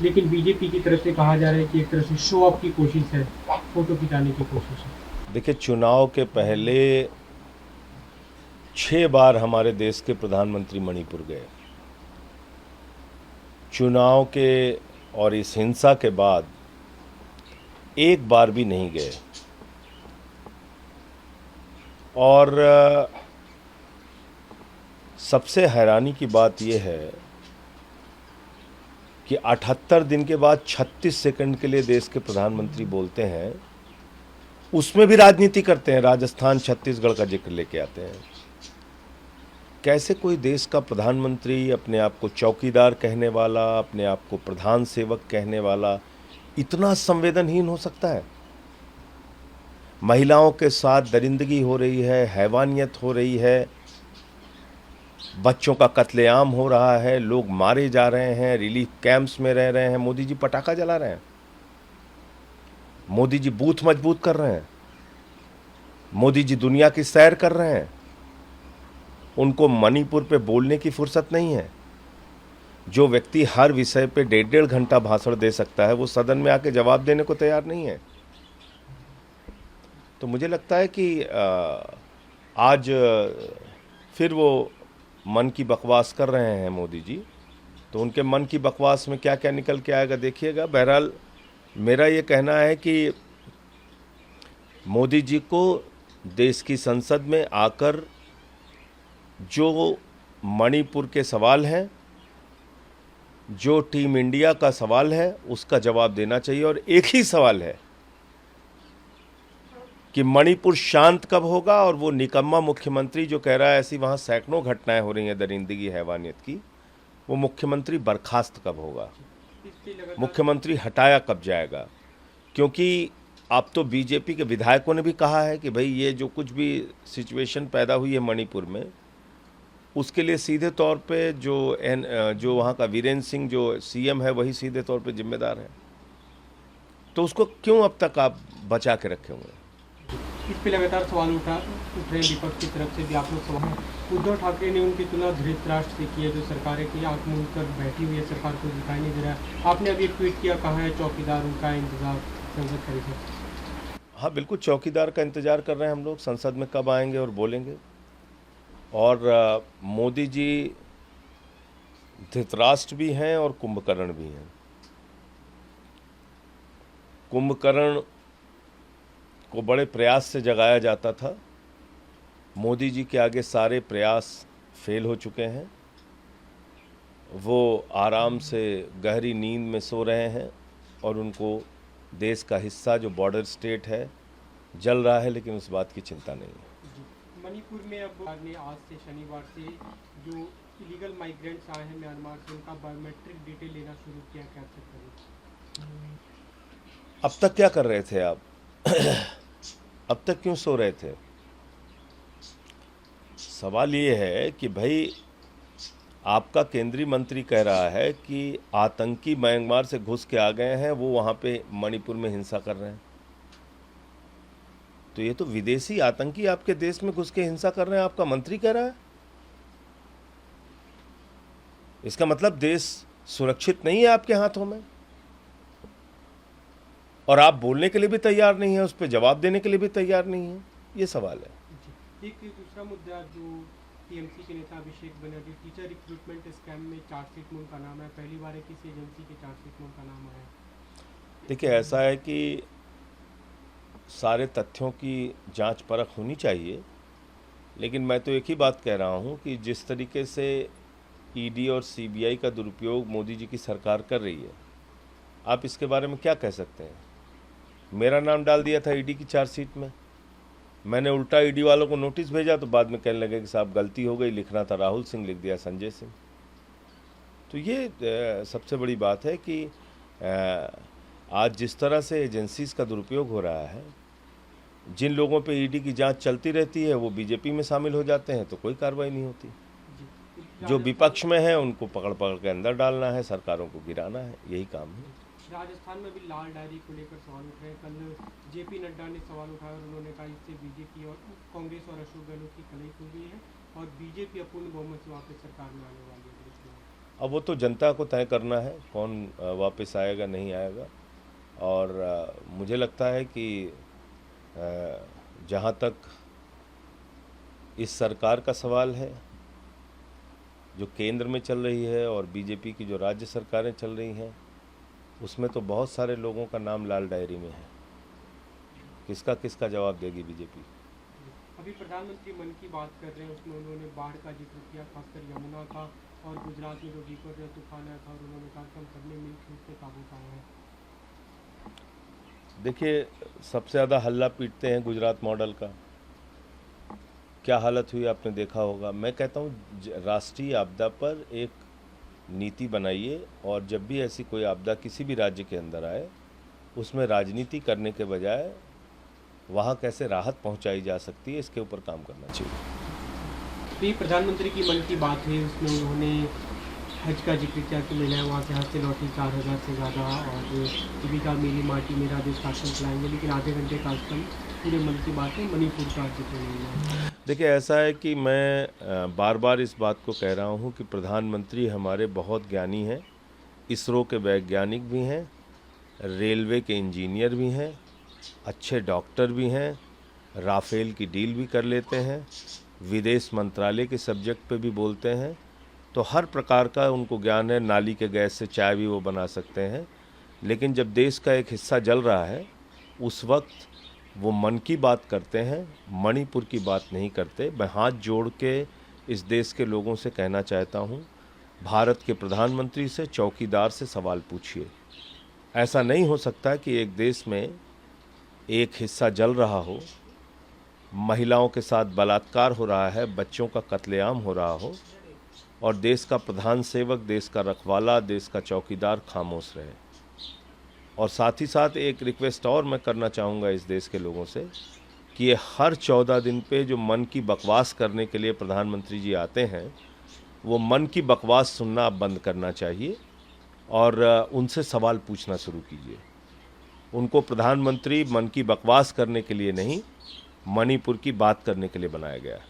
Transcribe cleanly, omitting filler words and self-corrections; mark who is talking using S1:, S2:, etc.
S1: लेकिन बीजेपी की तरफ से कहा जा रहा है कि एक तरह से शो ऑफ की कोशिश है, फोटो खिंचाने की कोशिश है।
S2: देखिए, चुनाव के पहले 6 बार हमारे देश के प्रधानमंत्री मणिपुर गए। चुनाव के और इस हिंसा के बाद एक बार भी नहीं गए। और सबसे हैरानी की बात यह है कि 78 दिन के बाद 36 सेकंड के लिए देश के प्रधानमंत्री बोलते हैं, उसमें भी राजनीति करते हैं, राजस्थान छत्तीसगढ़ का जिक्र लेके आते हैं। कैसे कोई देश का प्रधानमंत्री अपने आप को चौकीदार कहने वाला, अपने आप को प्रधान सेवक कहने वाला इतना संवेदनहीन हो सकता है? महिलाओं के साथ दरिंदगी हो रही है, हैवानियत हो रही है, बच्चों का कत्लेआम हो रहा है, लोग मारे जा रहे हैं, रिलीफ कैंप्स में रह रहे हैं, मोदी जी पटाखा जला रहे हैं, मोदी जी बूथ मजबूत कर रहे हैं, मोदी जी दुनिया की सैर कर रहे हैं। उनको मणिपुर पे बोलने की फुर्सत नहीं है। जो व्यक्ति हर विषय पे 1.5 घंटा भाषण दे सकता है, वो सदन में आके जवाब देने को तैयार नहीं है। तो मुझे लगता है कि आज फिर वो मन की बकवास कर रहे हैं मोदी जी। तो उनके मन की बकवास में क्या क्या निकल के आएगा देखिएगा। बहरहाल मेरा ये कहना है कि मोदी जी को देश की संसद में आकर जो मणिपुर के सवाल हैं, जो टीम इंडिया का सवाल है, उसका जवाब देना चाहिए। और एक ही सवाल है कि मणिपुर शांत कब होगा, और वो निकम्मा मुख्यमंत्री जो कह रहा है ऐसी वहाँ सैकड़ों घटनाएं हो रही हैं दरिंदगी हैवानियत की, वो मुख्यमंत्री बर्खास्त कब होगा, मुख्यमंत्री हटाया कब जाएगा। क्योंकि अब तो बीजेपी के विधायकों ने भी कहा है कि भाई ये जो कुछ भी सिचुएशन पैदा हुई है मणिपुर में, उसके लिए सीधे तौर पे जो वहाँ का वीरेंद्र सिंह जो सीएम है वही सीधे तौर पे जिम्मेदार है। तो उसको क्यों अब तक आप बचा के रखे हुए हैं?
S1: इस पे लगातार सवाल उठ रहे हैं विपक्ष की तरफ से भी। आप लोग सवाल उद्धव ठाकरे ने उनकी तुलना धृतराष्ट्र से की है, जो सरकार है कि आंख मूंद कर बैठी हुई है, सरकार को दिखाई नहीं दे रहा है। आपने अभी एक ट्वीट किया, कहा है चौकीदार उनका इंतजार संसद परिसर।
S2: हाँ बिल्कुल, चौकीदार का इंतजार कर रहे हैं हम लोग, संसद में कब आएंगे और बोलेंगे। और मोदी जी धृतराष्ट्र भी हैं और कुंभकर्ण भी हैं। कुंभकर्ण को बड़े प्रयास से जगाया जाता था, मोदी जी के आगे सारे प्रयास फेल हो चुके हैं। वो आराम से गहरी नींद में सो रहे हैं और उनको देश का हिस्सा जो बॉर्डर स्टेट है जल रहा है, लेकिन उस बात की चिंता नहीं है।
S1: मणिपुर में अब ने आज से शनिवार से जो इलीगल माइग्रेंट्स आए हैं म्यांमार से, उनका बायोमेट्रिक डिटेल लेना शुरू किया। क्या चेक करें?
S2: अब तक क्या कर रहे थे आप? अब तक क्यों सो रहे थे? सवाल ये है कि भाई आपका केंद्रीय मंत्री कह रहा है कि आतंकी म्यांमार से घुस के आ गए हैं, वो वहाँ पे मणिपुर में हिंसा कर रहे हैं। तो ये तो विदेशी आतंकी आपके देश में घुस के हिंसा कर रहे हैं, आपका मंत्री कह रहा है। इसका मतलब देश सुरक्षित नहीं है आपके हाथों में, और आप बोलने के लिए भी तैयार नहीं है, उस पर जवाब देने के लिए भी तैयार नहीं है। ये सवाल है।
S1: एक दूसरा मुद्दा जो टीएमसी के नेता Abhishek Banerjee, teacher recruitment scam में चार्जशीट में उनका नाम है, पहली बार है किसी एजेंसी के चार्जशीट में उनका नाम आया।
S2: देखिए, ऐसा है कि सारे तथ्यों की जांच परख होनी चाहिए, लेकिन मैं तो एक ही बात कह रहा हूं कि जिस तरीके से ईडी और सीबीआई का दुरुपयोग मोदी जी की सरकार कर रही है, आप इसके बारे में क्या कह सकते हैं? मेरा नाम डाल दिया था ईडी की चार्जशीट में, मैंने उल्टा ईडी वालों को नोटिस भेजा, तो बाद में कहने लगे कि साहब गलती हो गई, लिखना था राहुल सिंह, लिख दिया संजय सिंह। तो ये सबसे बड़ी बात है कि आज जिस तरह से एजेंसीज का दुरुपयोग हो रहा है, जिन लोगों पे ईडी की जांच चलती रहती है वो बीजेपी में शामिल हो जाते हैं, तो कोई कार्रवाई नहीं होती। जो विपक्ष में है उनको पकड़ पकड़ के अंदर डालना है, सरकारों को गिराना है, यही काम है।
S1: राजस्थान में भी लाल डायरी को लेकर सवाल उठ रहे हैं। कल जेपी नड्डा ने सवाल उठाया और उन्होंने कहा इससे बीजेपी और कांग्रेस और अशोक गहलोत की कलई खुल गई है और बीजेपी अपूर्ण बहुमत से वापस सरकार में आने वाली है।
S2: अब वो तो जनता को तय करना है कौन वापस आएगा नहीं आएगा। और मुझे लगता है कि जहाँ तक इस सरकार का सवाल है जो केंद्र में चल रही है और बीजेपी की जो राज्य सरकारें चल रही हैं, उसमें तो बहुत सारे लोगों का नाम लाल डायरी में है। किसका किसका जवाब देगी बीजेपी?
S1: अभी प्रधानमंत्री मन की बात कर रहे हैं, उसमें उन्होंने बाढ़ का जिक्र किया, खासकर यमुना का, और गुजरात में जो भीकर तूफान आया था, और उन्होंने कहा कि हम सबने मिलकर उस पर काबू पाया है।
S2: देखिए, सबसे ज़्यादा हल्ला पीटते हैं गुजरात मॉडल का। क्या हालत हुई आपने देखा होगा। मैं कहता हूँ राष्ट्रीय आपदा पर एक नीति बनाइए, और जब भी ऐसी कोई आपदा किसी भी राज्य के अंदर आए, उसमें राजनीति करने के बजाय वहाँ कैसे राहत पहुँचाई जा सकती है, इसके ऊपर काम करना चाहिए।
S1: तो ये प्रधानमंत्री की मन की बात है, उसमें उन्होंने हज का जिक्र किया कि महिलाएं वहाँ से हज से लौटी 4000 से ज़्यादा, और जीविका मेरी माटी मेरा देश कार्यक्रम चलाएंगे, लेकिन आधे घंटे कार्यक्रम पूरे मन की बात है, मणिपुर का जिक्र नहीं है।
S2: देखिए, ऐसा है कि मैं बार बार इस बात को कह रहा हूँ कि प्रधानमंत्री हमारे बहुत ज्ञानी हैं, इसरो के वैज्ञानिक भी हैं, रेलवे के इंजीनियर भी हैं, अच्छे डॉक्टर भी हैं, राफेल की डील भी कर लेते हैं, विदेश मंत्रालय के सब्जेक्ट पे भी बोलते हैं, तो हर प्रकार का उनको ज्ञान है। नाली के गैस से चाय भी वो बना सकते हैं। लेकिन जब देश का एक हिस्सा जल रहा है, उस वक्त वो मन की बात करते हैं, मणिपुर की बात नहीं करते। मैं हाथ जोड़ के इस देश के लोगों से कहना चाहता हूँ, भारत के प्रधानमंत्री से, चौकीदार से सवाल पूछिए। ऐसा नहीं हो सकता कि एक देश में एक हिस्सा जल रहा हो, महिलाओं के साथ बलात्कार हो रहा है, बच्चों का कत्लेआम हो रहा हो, और देश का प्रधान सेवक, देश का रखवाला, देश का चौकीदार खामोश रहे। और साथ ही साथ एक रिक्वेस्ट और मैं करना चाहूँगा इस देश के लोगों से कि ये हर 14 दिन पे जो मन की बकवास करने के लिए प्रधानमंत्री जी आते हैं, वो मन की बकवास सुनना अब बंद करना चाहिए और उनसे सवाल पूछना शुरू कीजिए। उनको प्रधानमंत्री मन की बकवास करने के लिए नहीं, मणिपुर की बात करने के लिए बनाया गया है।